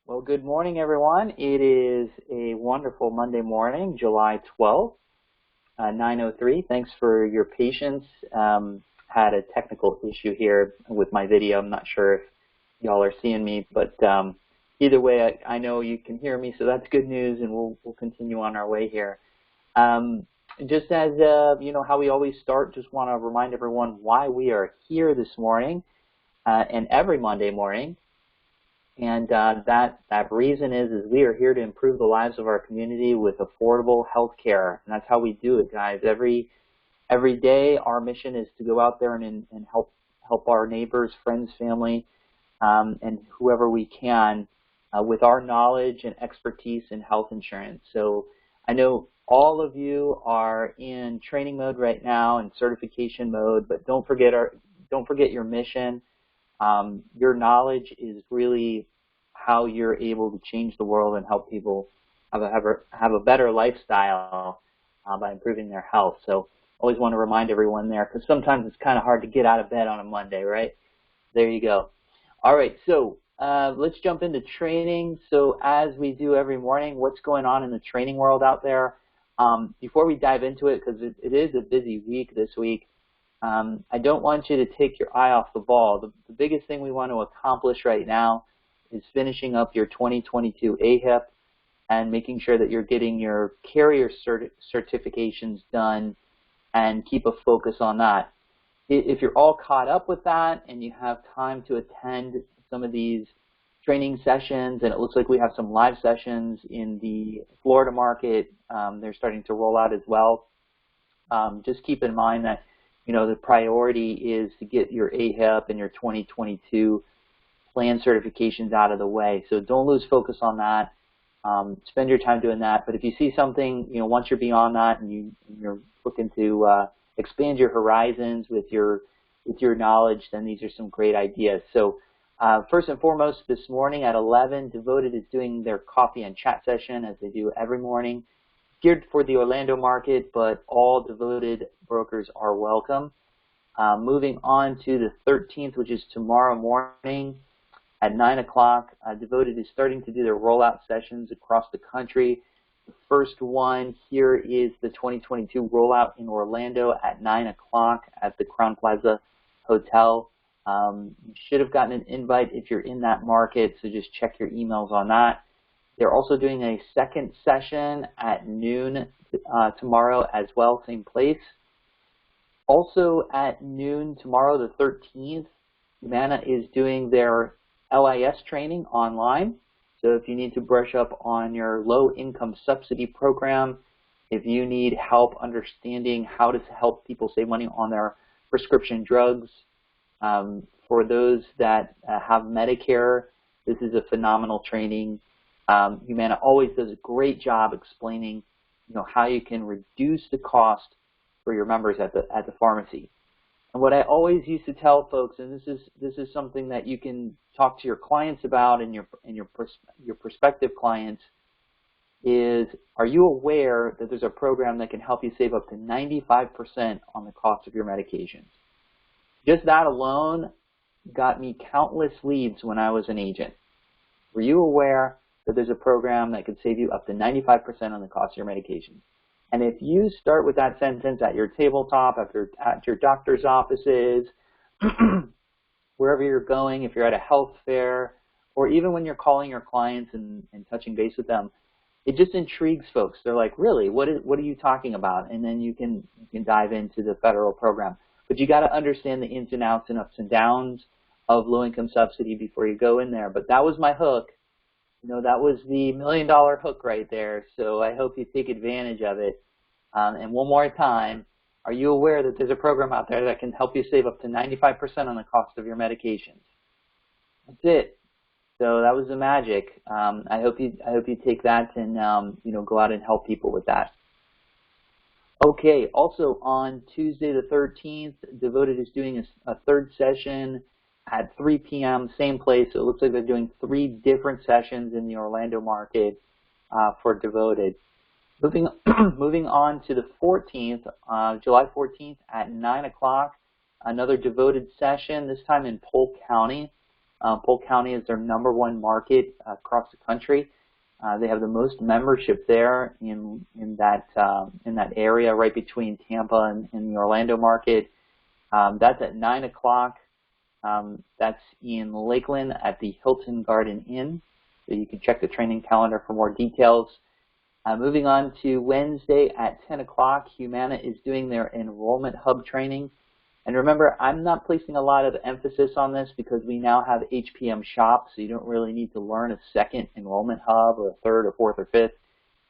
Well, good morning, everyone. It is a wonderful Monday morning, July 12th, 9:03. Thanks for your patience. Had a technical issue here with my video. I'm not sure if y'all are seeing me, but either way, I know you can hear me, so that's good news, and we'll continue on our way here. Just as you know how we always start, just want to remind everyone why we are here this morning and every Monday morning. And that reason is we are here to improve the lives of our community with affordable health care. And that's how we do it, guys. Every day our mission is to go out there and help our neighbors, friends, family, and whoever we can with our knowledge and expertise in health insurance. So I know all of you are in training mode right now and certification mode, but don't forget your mission. Your knowledge is really how you're able to change the world and help people have a better lifestyle by improving their health. So always want to remind everyone there, because sometimes it's kind of hard to get out of bed on a Monday, right? There you go. All right, so let's jump into training. So as we do every morning, what's going on in the training world out there? Before we dive into it, because it is a busy week this week, I don't want you to take your eye off the ball. The biggest thing we want to accomplish right now is finishing up your 2022 AEP and making sure that you're getting your carrier certifications done and keep a focus on that. If you're all caught up with that and you have time to attend some of these training sessions, and it looks like we have some live sessions in the Florida market, they're starting to roll out as well. Just keep in mind that the priority is to get your AEP and your 2022 plan certifications out of the way. So don't lose focus on that. Spend your time doing that. But if you see something, once you're beyond that and you're looking to expand your horizons with your knowledge, then these are some great ideas. So first and foremost, this morning at 11, Devoted is doing their coffee and chat session, as they do every morning, geared for the Orlando market, but all Devoted brokers are welcome. Moving on to the 13th, which is tomorrow morning at 9 o'clock, Devoted is starting to do their rollout sessions across the country. The first one here is the 2022 rollout in Orlando at 9 o'clock at the Crown Plaza Hotel. You should have gotten an invite if you're in that market, so just check your emails on that. They're also doing a second session at noon tomorrow as well, same place. Also at noon tomorrow, the 13th, Humana is doing their LIS training online. So if you need to brush up on your low-income subsidy program, if you need help understanding how to help people save money on their prescription drugs, for those that have Medicare, this is a phenomenal training. Humana always does a great job explaining, how you can reduce the cost for your members at the pharmacy. And what I always used to tell folks, and this is something that you can talk to your clients about and your prospective clients, is are you aware that there's a program that can help you save up to 95% on the cost of your medications? Just that alone got me countless leads when I was an agent. Were you aware that there's a program that could save you up to 95% on the cost of your medications? And if you start with that sentence at your tabletop, at your doctor's offices, wherever you're going, if you're at a health fair, or even when you're calling your clients and touching base with them, it just intrigues folks. They're like, really, what are you talking about? And then you can dive into the federal program. But you got to understand the ins and outs and ups and downs of low-income subsidy before you go in there. But that was my hook. That was the $1 million hook right there. So I hope you take advantage of it. And one more time, are you aware that there's a program out there that can help you save up to 95% on the cost of your medications? That's it. So that was the magic. I hope you take that and go out and help people with that. Okay. Also on Tuesday the 13th, Devoted is doing a third session at 3 p.m. same place. So it looks like they're doing 3 different sessions in the Orlando market for Devoted. Moving on to the 14th, July 14th at 9 o'clock, another Devoted session, this time in Polk County. Polk County is their #1 market across the country. They have the most membership there in that area right between Tampa and the Orlando market. That's at 9 o'clock. That's in Lakeland at the Hilton Garden Inn. So you can check the training calendar for more details. Moving on to Wednesday at 10 o'clock, Humana is doing their Enrollment Hub training. And remember, I'm not placing a lot of emphasis on this because we now have HPM Shop, so you don't really need to learn a second Enrollment Hub or a third or fourth or fifth.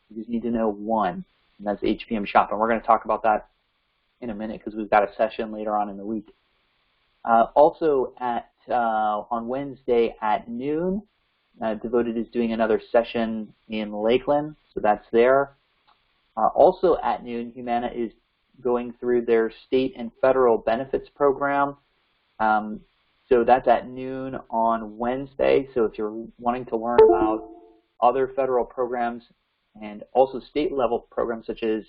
You just need to know one, and that's HPM Shop. And we're going to talk about that in a minute because we've got a session later on in the week. Also on Wednesday at noon, Devoted is doing another session in Lakeland, so that's there. Also at noon, Humana is going through their state and federal benefits program. So that's at noon on Wednesday. So if you're wanting to learn about other federal programs and also state level programs such as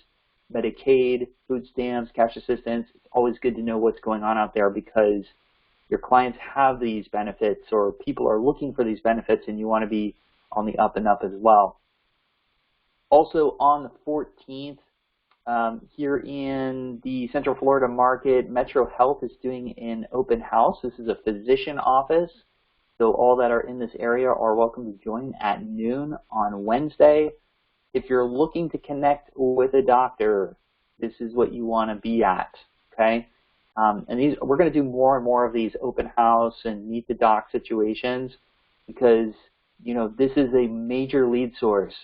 Medicaid, food stamps, cash assistance, it's always good to know what's going on out there because your clients have these benefits or people are looking for these benefits and you want to be on the up and up as well. Also on the 14th, here in the Central Florida market, Metro Health is doing an open house. This is a physician office, so all that are in this area are welcome to join at noon on Wednesday. If you're looking to connect with a doctor, this is what you want to be at, okay? And we're going to do more and more of these open house and meet the doc situations because, you know, this is a major lead source.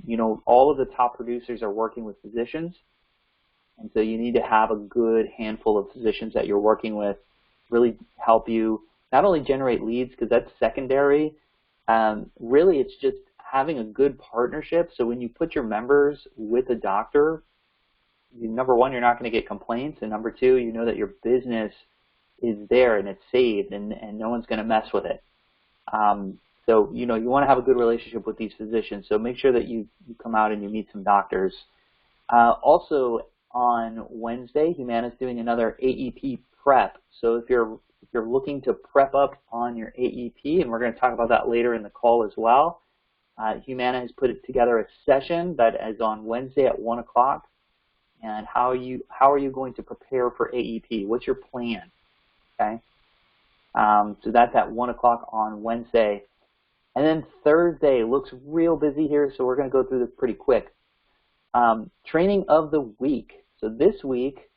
You know, all of the top producers are working with physicians, and so you need to have a good handful of physicians that you're working with really help you not only generate leads, because that's secondary, really it's just having a good partnership. So when you put your members with a doctor, number one, you're not going to get complaints, and number two, you know that your business is there and it's saved and no one's going to mess with it. So, you know, you want to have a good relationship with these physicians, so make sure that you come out and you meet some doctors. Also on Wednesday, Humana's doing another AEP prep. So if you're looking to prep up on your AEP, and we're going to talk about that later in the call as well, Humana has put together a session that is on Wednesday at 1 o'clock. And how are you going to prepare for AEP? What's your plan? Okay. So that's at 1 o'clock on Wednesday. And then Thursday looks real busy here, so we're going to go through this pretty quick. Training of the week. So this week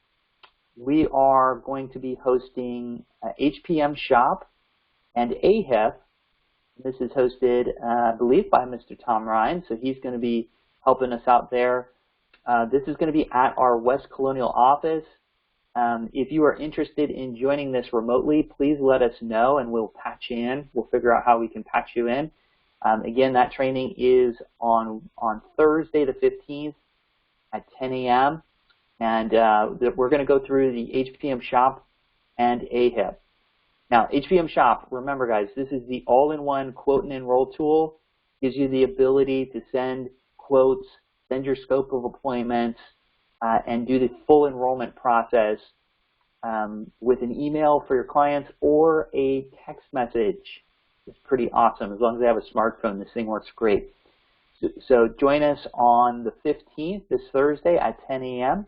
we are going to be hosting HPM Shop and AHIP. This is hosted, I believe, by Mr. Tom Ryan, so he's going to be helping us out there. This is going to be at our West Colonial office. If you are interested in joining this remotely, please let us know and we'll patch you in. We'll figure out how we can patch you in. Again, that training is on Thursday the 15th at 10 a.m. And we're going to go through the HPM Shop and AHIP. Now, HPM Shop, remember guys, this is the all-in-one quote and enroll tool. Gives you the ability to send quotes, send your scope of appointments, and do the full enrollment process with an email for your clients or a text message. It's pretty awesome. As long as they have a smartphone, this thing works great. So join us on the 15th, this Thursday at 10 a.m.,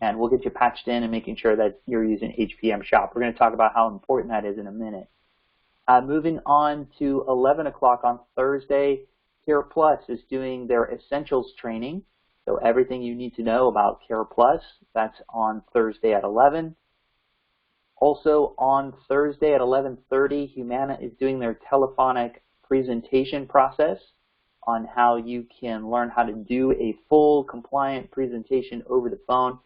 and we'll get you patched in and making sure that you're using HPM Shop. We're going to talk about how important that is in a minute. Moving on to 11 o'clock on Thursday, Care Plus is doing their Essentials training. So everything you need to know about Care Plus, that's on Thursday at 11. Also on Thursday at 11:30, Humana is doing their telephonic presentation process on how you can learn how to do a full compliant presentation over the phone.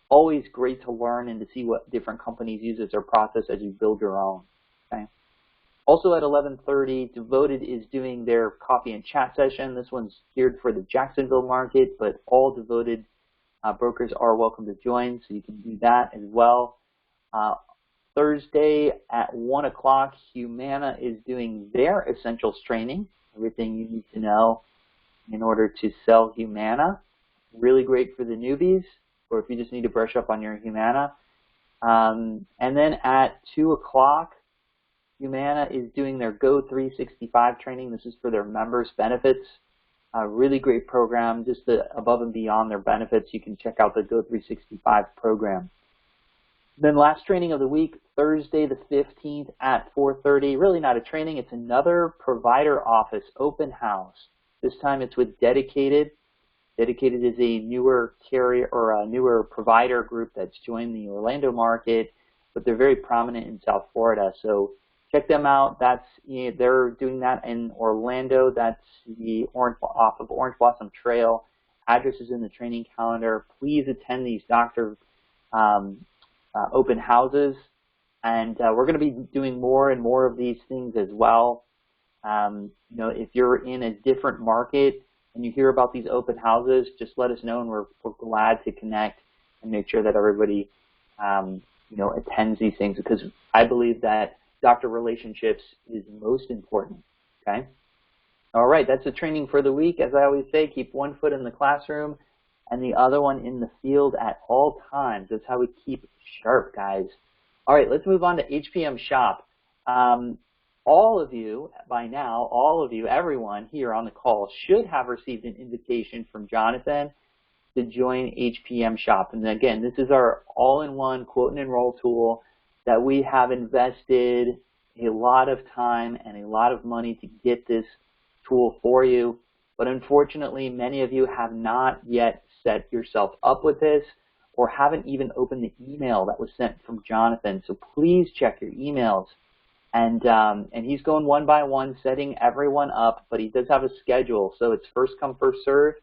Always great to learn and to see what different companies use as their process as you build your own. Okay. Also at 11:30, Devoted is doing their coffee and chat session. This one's geared for the Jacksonville market, but all Devoted brokers are welcome to join, so you can do that as well. Thursday at 1 o'clock, Humana is doing their Essentials training, everything you need to know in order to sell Humana. Really great for the newbies, or if you just need to brush up on your Humana. And then at 2 o'clock, Humana is doing their Go 365 training. This is for their members' benefits. A really great program, just above and beyond their benefits. You can check out the Go 365 program. Then last training of the week, Thursday the 15th at 4:30. Really not a training, it's another provider office open house. This time it's with Dedicated. Dedicated is a newer carrier or a newer provider group that's joined the Orlando market, but they're very prominent in South Florida. So check them out. They're doing that in Orlando. That's off of Orange Blossom Trail. Address is in the training calendar. Please attend these doctor open houses, and we're going to be doing more and more of these things as well. If you're in a different market and you hear about these open houses, just let us know, and we're glad to connect and make sure that everybody attends these things, because I believe that doctor relationships is most important. Okay. All right, that's the training for the week. As I always say, keep one foot in the classroom and the other one in the field at all times. That's how we keep sharp, guys. All right, let's move on to HPM Shop. All of you, by now, everyone here on the call should have received an invitation from Jonathan to join HPM Shop. And again, this is our all-in-one quote and enroll tool that we have invested a lot of time and a lot of money to get this tool for you. But unfortunately, many of you have not yet set yourself up with this or haven't even opened the email that was sent from Jonathan. So please check your emails. And he's going one by one, setting everyone up, but he does have a schedule, so it's first come, first serve.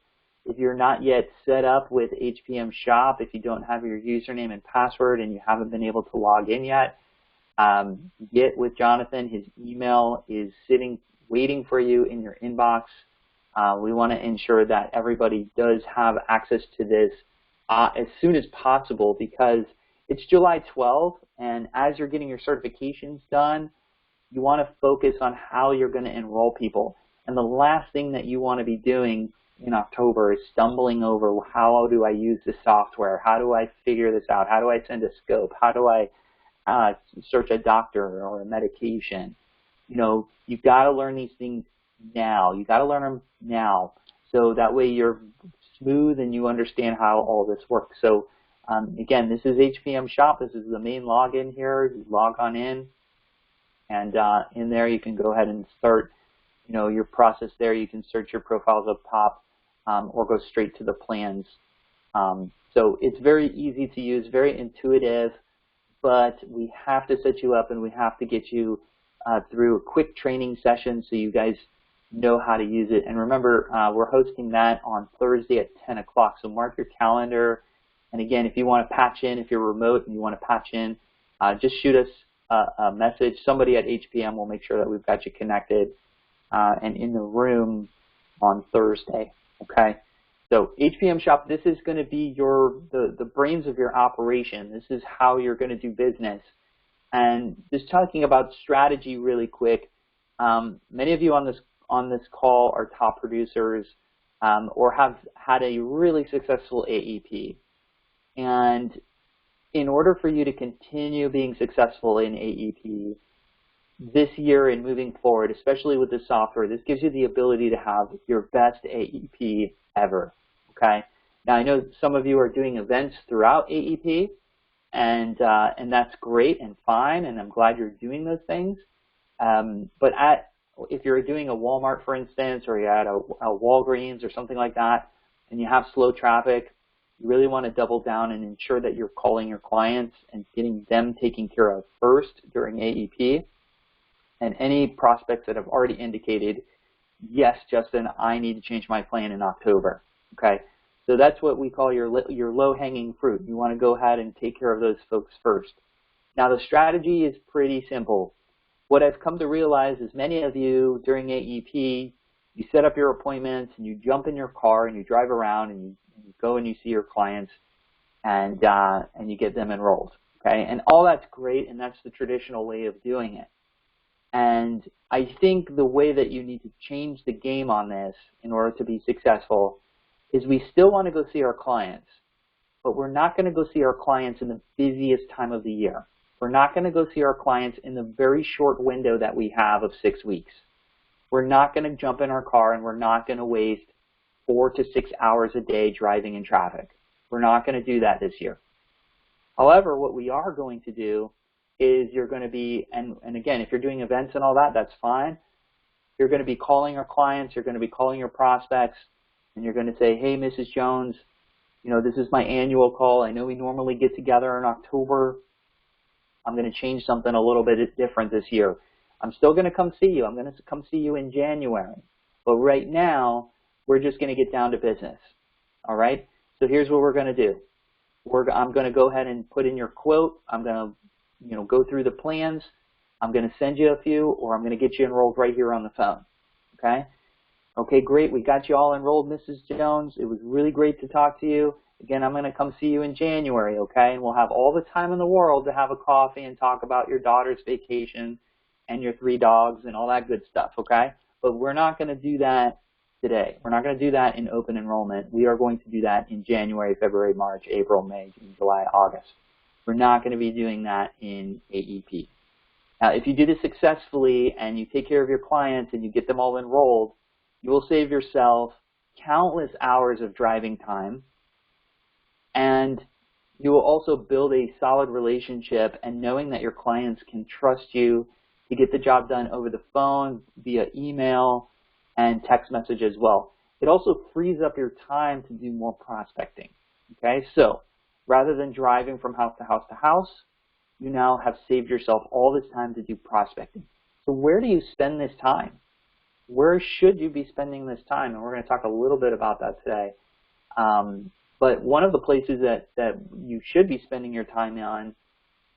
If you're not yet set up with HPM Shop, if you don't have your username and password and you haven't been able to log in yet, get with Jonathan. His email is sitting, waiting for you in your inbox. We want to ensure that everybody does have access to this as soon as possible, because it's July 12th, and as you're getting your certifications done, you want to focus on how you're going to enroll people. And the last thing that you want to be doing in October is stumbling over, how do I use the software? How do I figure this out? How do I send a scope? How do I search a doctor or a medication? You've got to learn these things now. You've got to learn them now, so that way you're smooth and you understand how all this works. So again, this is HPM Shop. This is the main login here. You log on in, and in there you can go ahead and start your process there. You can search your profiles up top or go straight to the plans. So it's very easy to use, very intuitive, but we have to set you up and we have to get you through a quick training session so you guys know how to use it. And remember, we're hosting that on Thursday at 10 o'clock, so mark your calendar. And again, if you want to patch in, if you're remote and you want to patch in, just shoot us a message. Somebody at HPM will make sure that we've got you connected and in the room on Thursday. Okay. So HPM Shop, this is going to be the brains of your operation. This is how you're going to do business. And just talking about strategy really quick, many of you on this call are top producers or have had a really successful AEP. And in order for you to continue being successful in AEP this year and moving forward, especially with the software, this gives you the ability to have your best AEP ever. Okay. Now I know some of you are doing events throughout AEP, and that's great and fine, and I'm glad you're doing those things. But if you're doing a Walmart, for instance, or you're at a Walgreens or something like that, and you have slow traffic, you really want to double down and ensure that you're calling your clients and getting them taken care of first during AEP. And any prospects that have already indicated, yes, Justin, I need to change my plan in October. Okay, so that's what we call your low-hanging fruit. You want to go ahead and take care of those folks first. Now the strategy is pretty simple. What I've come to realize is many of you during AEP, you set up your appointments and you jump in your car and you drive around and you go and you see your clients and you get them enrolled. Okay, and all that's great, and that's the traditional way of doing it. And I think the way that you need to change the game on this in order to be successful is we still want to go see our clients, but we're not going to go see our clients in the busiest time of the year. We're not going to go see our clients in the very short window that we have of 6 weeks. We're not going to jump in our car and we're not going to waste 4 to 6 hours a day driving in traffic. We're not going to do that this year. However, what we are going to do is you're going to be, and again, if you're doing events and all that, that's fine. You're going to be calling our clients, you're going to be calling your prospects, and you're going to say, hey, Mrs. Jones, you know, this is my annual call. I know we normally get together in October. I'm going to change something a little bit different this year. I'm still going to come see you. I'm going to come see you in January. But right now, we're just going to get down to business. All right? So here's what we're going to do. I'm going to go ahead and put in your quote. I'm going to go through the plans. I'm going to send you a few, or I'm going to get you enrolled right here on the phone. Okay? Okay, great. We got you all enrolled, Mrs. Jones. It was really great to talk to you. Again, I'm going to come see you in January, okay? And we'll have all the time in the world to have a coffee and talk about your daughter's vacation and your 3 dogs and all that good stuff, okay? But we're not going to do that today. We're not going to do that in open enrollment. We are going to do that in January, February, March, April, May, June, July, August. We're not going to be doing that in AEP. Now, if you do this successfully and you take care of your clients and you get them all enrolled, you will save yourself countless hours of driving time, and you will also build a solid relationship and knowing that your clients can trust you to get the job done over the phone, via email, and text message as well. It also frees up your time to do more prospecting. Okay, so rather than driving from house to house to house, you now have saved yourself all this time to do prospecting. So where do you spend this time? Where should you be spending this time? And we're going to talk a little bit about that today. But one of the places that you should be spending your time on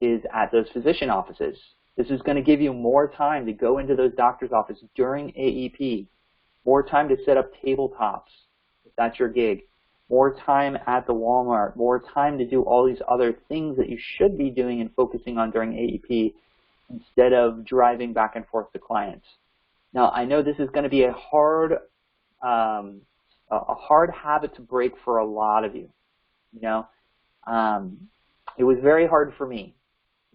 is at those physician offices. This is going to give you more time to go into those doctor's offices during AEP, more time to set up tabletops, if that's your gig, more time at the Walmart, more time to do all these other things that you should be doing and focusing on during AEP instead of driving back and forth to clients. Now, I know this is going to be a hard habit to break for a lot of you. You know, it was very hard for me.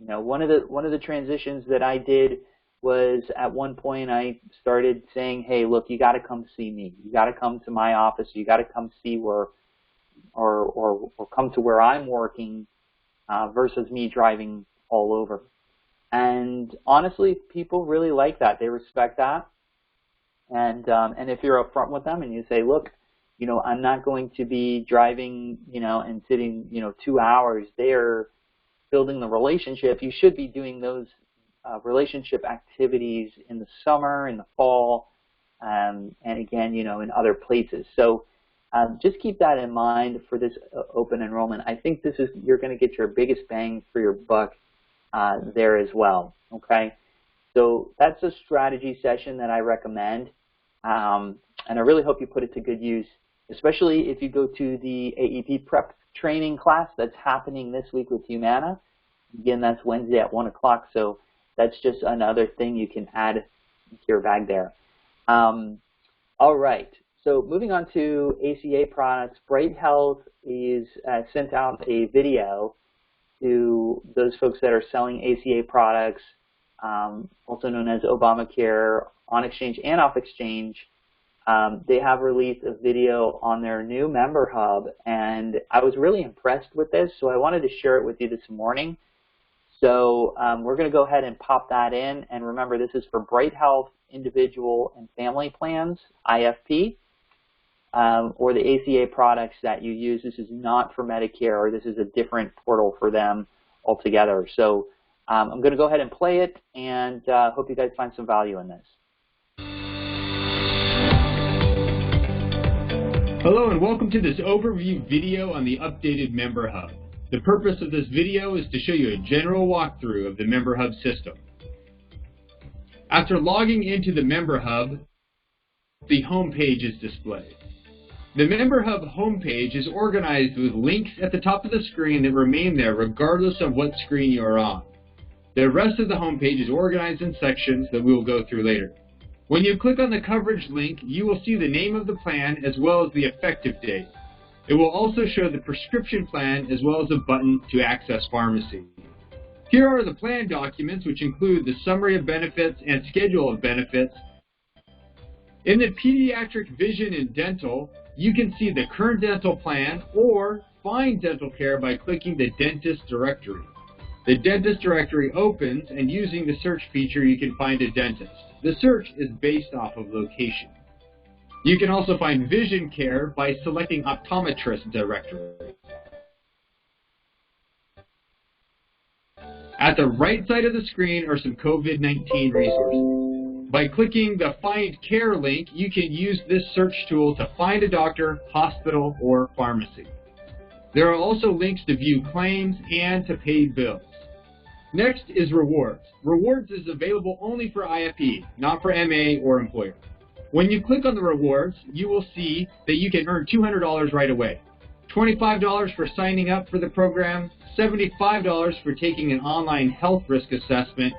You know, one of the transitions that I did was at one point I started saying, hey, look, you got to come see me. You got to come to my office. You got to come see where, or come to where I'm working versus me driving all over. And honestly, people really like that. They respect that. And if you're upfront with them and you say, look, you know, I'm not going to be driving, you know, and sitting, you know, 2 hours there building the relationship. You should be doing those relationship activities in the summer, in the fall, and again, you know, in other places. So just keep that in mind for this open enrollment. I think this is, you're going to get your biggest bang for your buck there as well, okay? So that's a strategy session that I recommend, and I really hope you put it to good use, especially if you go to the AEP prep training class that's happening this week with Humana. Again, that's Wednesday at 1 o'clock, so that's just another thing you can add to your bag there. All right, so moving on to ACA products, Bright Health is sent out a video to those folks that are selling ACA products, also known as Obamacare, on exchange and off exchange. They have released a video on their new member hub, and I was really impressed with this, so I wanted to share it with you this morning. So we're going to go ahead and pop that in, and remember, this is for Bright Health Individual and Family Plans, IFP, or the ACA products that you use. This is not for Medicare, or this is a different portal for them altogether. So I'm going to go ahead and play it, and hope you guys find some value in this. Hello and welcome to this overview video on the updated Member Hub. The purpose of this video is to show you a general walkthrough of the Member Hub system. After logging into the Member Hub, the home page is displayed. The Member Hub homepage is organized with links at the top of the screen that remain there regardless of what screen you are on. The rest of the homepage is organized in sections that we will go through later. When you click on the coverage link, you will see the name of the plan as well as the effective date. It will also show the prescription plan as well as a button to access pharmacy. Here are the plan documents, which include the summary of benefits and schedule of benefits. In the pediatric vision and dental, you can see the current dental plan or find dental care by clicking the dentist directory. The dentist directory opens, and using the search feature, you can find a dentist. The search is based off of location. You can also find vision care by selecting optometrist directory. At the right side of the screen are some COVID-19 resources. By clicking the Find Care link, you can use this search tool to find a doctor, hospital, or pharmacy. There are also links to view claims and to pay bills. Next is Rewards. Rewards is available only for IFP, not for MA or employer. When you click on the Rewards, you will see that you can earn $200 right away. $25 for signing up for the program, $75 for taking an online health risk assessment,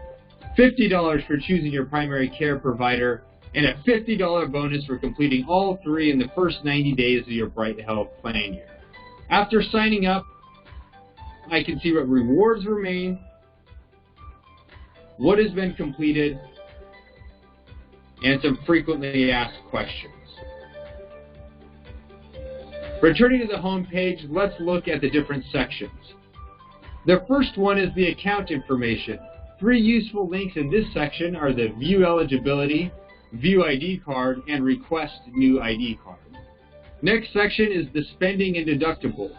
$50 for choosing your primary care provider, and a $50 bonus for completing all three in the first 90 days of your Bright Health plan year. After signing up, I can see what rewards remain, what has been completed, and some frequently asked questions. Returning to the home page, let's look at the different sections. The first one is the account information. Three useful links in this section are the View Eligibility, View ID Card, and Request New ID Card. Next section is the Spending and Deductible.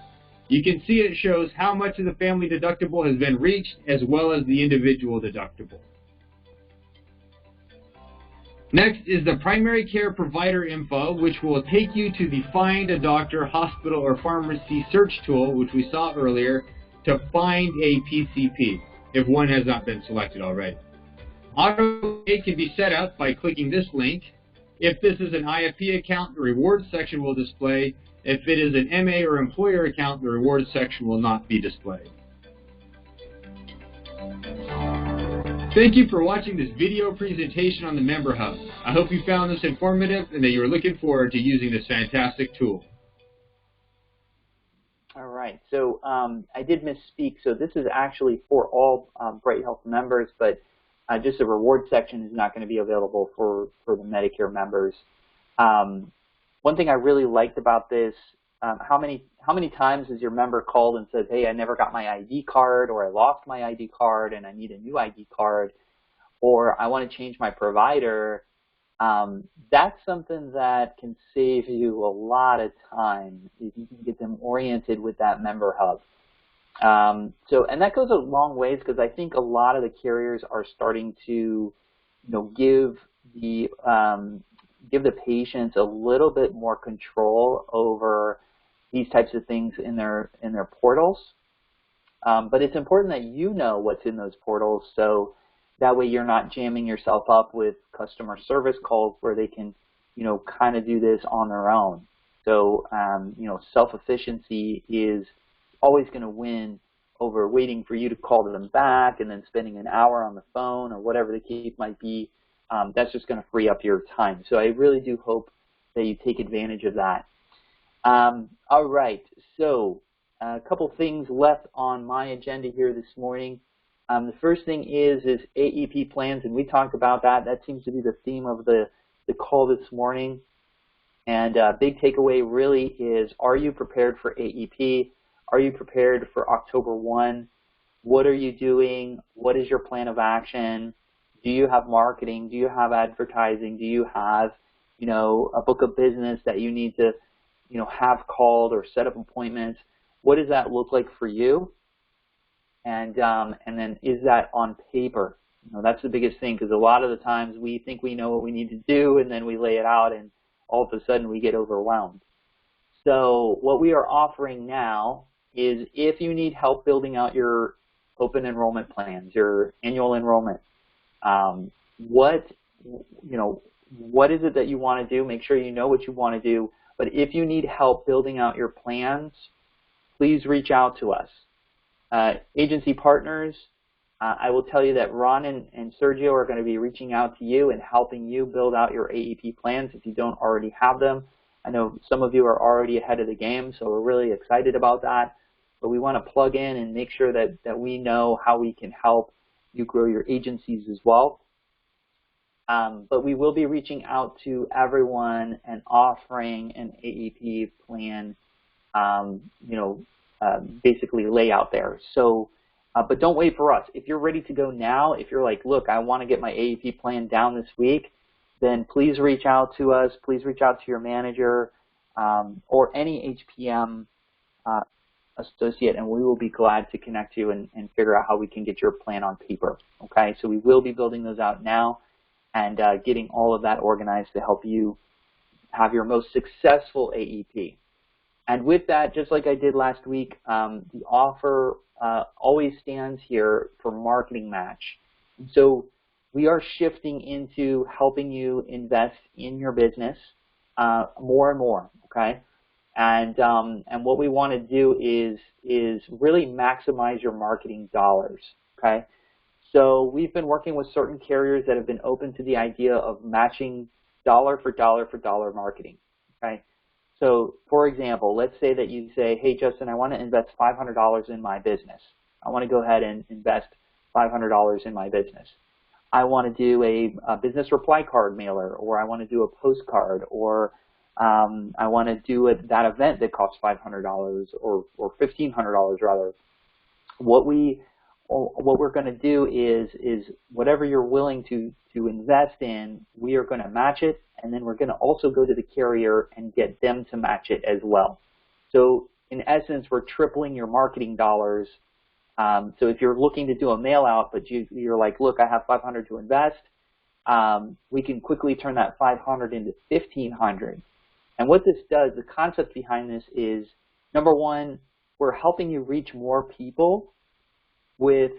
You can see it shows how much of the family deductible has been reached, as well as the individual deductible. Next is the primary care provider info, which will take you to the Find a Doctor, Hospital, or Pharmacy search tool, which we saw earlier, to find a PCP, if one has not been selected already. Auto-pay can be set up by clicking this link. If this is an IFP account, the rewards section will display. If it is an MA or employer account, the rewards section will not be displayed. Thank you for watching this video presentation on the Member Hub. I hope you found this informative and that you are looking forward to using this fantastic tool. All right, so I did misspeak. So this is actually for all Bright Health members, but just the reward section is not going to be available for the Medicare members. One thing I really liked about this, how many times has your member called and said, hey, I never got my ID card, or I lost my ID card and I need a new ID card, or I want to change my provider? That's something that can save you a lot of time if you can get them oriented with that Member Hub. And that goes a long ways, because I think a lot of the carriers are starting to, give the patients a little bit more control over these types of things in their portals. But it's important that you know what's in those portals, so that way you're not jamming yourself up with customer service calls where they can, kind of do this on their own. So, self-efficiency is always going to win over waiting for you to call them back and then spending an hour on the phone or whatever the case might be. That's just going to free up your time. So I really do hope that you take advantage of that. All right, so a couple things left on my agenda here this morning. The first thing is AEP Plans, and we talked about that. That seems to be the theme of the call this morning. And big takeaway really is, are you prepared for AEP? Are you prepared for October 1? What are you doing? What is your plan of action? Do you have marketing? Do you have advertising? Do you have, a book of business that you need to, have called or set up appointments? What does that look like for you? And then is that on paper? That's the biggest thing, because a lot of the times we think we know what we need to do, and then we lay it out, and all of a sudden we get overwhelmed. So what we are offering now is, if you need help building out your open enrollment plans, your annual enrollment, what is it that you want to do? Make sure you know what you want to do. But if you need help building out your plans, please reach out to us. Agency partners, I will tell you that Ron and Sergio are going to be reaching out to you and helping you build out your AEP plans if you don't already have them. I know some of you are already ahead of the game, so we're really excited about that. but we want to plug in and make sure that we know how we can help you grow your agencies as well. But we will be reaching out to everyone and offering an AEP plan, basically layout there. So, but don't wait for us. If you're ready to go now, if you're like, look, I want to get my AEP plan down this week, then please reach out to us. Please reach out to your manager or any HPM associate, and we will be glad to connect you and figure out how we can get your plan on paper. Okay, so we will be building those out now and getting all of that organized to help you have your most successful AEP. And with that, just like I did last week, the offer always stands here for marketing match. And so we are shifting into helping you invest in your business more and more, okay? And what we want to do is really maximize your marketing dollars, okay? So we've been working with certain carriers that have been open to the idea of matching dollar for dollar marketing, okay? So for example, let's say that you say, hey Justin, I want to invest $500 in my business. I want to go ahead and invest $500 in my business. I want to do a business reply card mailer, or I want to do a postcard, or I want to do that event that costs $500 or $1,500 rather. What we're going to do is whatever you're willing to invest in, we are going to match it, and then we're going to also go to the carrier and get them to match it as well. So in essence, we're tripling your marketing dollars. So if you're looking to do a mail out, but you're like, look, I have $500 to invest, we can quickly turn that $500 into $1,500. And what this does, the concept behind this is, number one, we're helping you reach more people with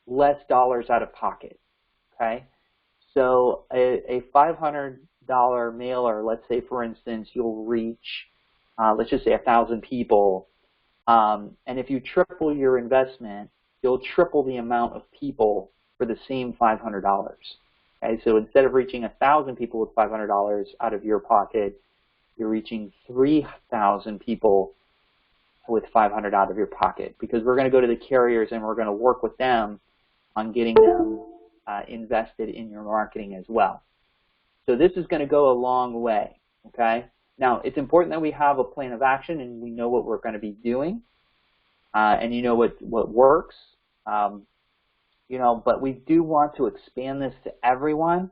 less dollars out of pocket, okay? So a $500 mailer, let's say, for instance, you'll reach, let's just say 1,000 people, and if you triple your investment, you'll triple the amount of people for the same $500, okay? So instead of reaching 1,000 people with $500 out of your pocket, you're reaching 3,000 people with $500 out of your pocket, because we're going to go to the carriers and we're going to work with them on getting them invested in your marketing as well. So this is going to go a long way, okay? Now, it's important that we have a plan of action and we know what we're going to be doing, and you know what works, but we do want to expand this to everyone.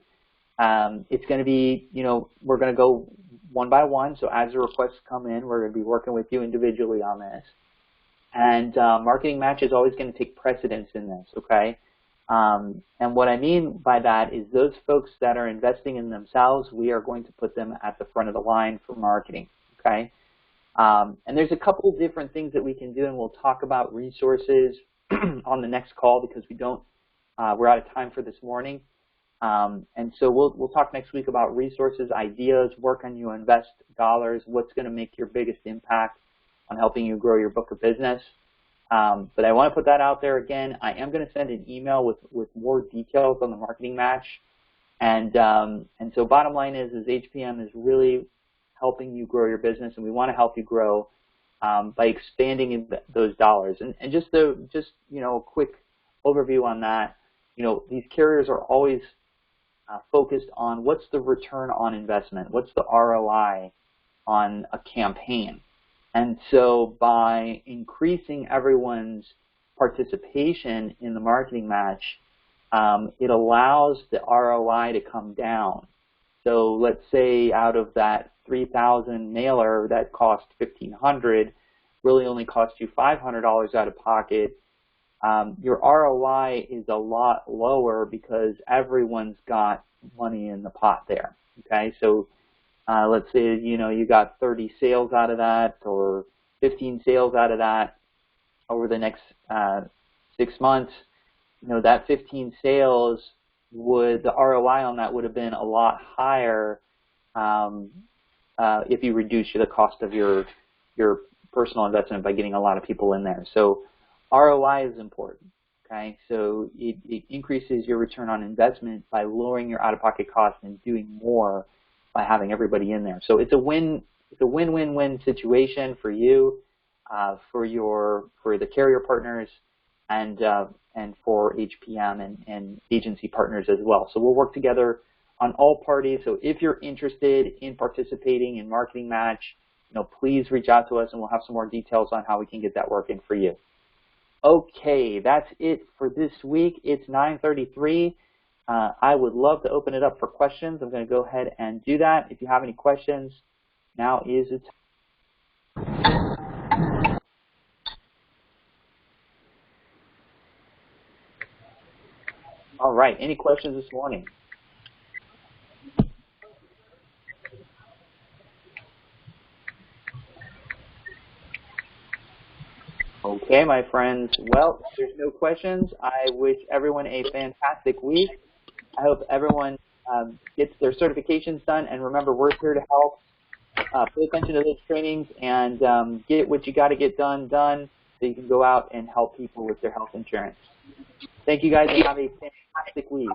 It's going to be, we're going to go one by one, so as the requests come in, we're going to be working with you individually on this. And marketing match is always going to take precedence in this, okay? And what I mean by that is those folks that are investing in themselves, we are going to put them at the front of the line for marketing, okay? And there's a couple different things that we can do, and we'll talk about resources on the next call because we're out of time for this morning. And so we'll talk next week about resources, ideas, where can you invest dollars, what's going to make your biggest impact on helping you grow your book of business. But I want to put that out there again. I am going to send an email with more details on the marketing match. And so bottom line is HPM is really helping you grow your business, and we want to help you grow by expanding those dollars. And just a quick overview on that. These carriers are always focused on what's the return on investment, what's the ROI on a campaign. And so by increasing everyone's participation in the marketing match, it allows the ROI to come down. So let's say out of that 3,000 mailer that cost $1,500, really only cost you $500 out of pocket, your ROI is a lot lower because everyone's got money in the pot there, okay? So let's say, you got 30 sales out of that or 15 sales out of that over the next 6 months. That 15 sales the ROI on that would have been a lot higher if you reduce the cost of your personal investment by getting a lot of people in there. So ROI is important, okay? So it increases your return on investment by lowering your out-of-pocket costs and doing more by having everybody in there. So it's a win-win-win situation for you. for the carrier partners and for HPM and agency partners as well. So we'll work together on all parties. So if you're interested in participating in Marketing Match, please reach out to us and we'll have some more details on how we can get that working for you. Okay, that's it for this week. It's 9:33. I would love to open it up for questions. I'm going to go ahead and do that. If you have any questions, now is the time. All right, any questions this morning? Okay, my friends. Well, if there's no questions, I wish everyone a fantastic week. I hope everyone gets their certifications done. And remember, we're here to help. Pay attention to those trainings and get what you got to get done so you can go out and help people with their health insurance. Thank you guys and have a fantastic week.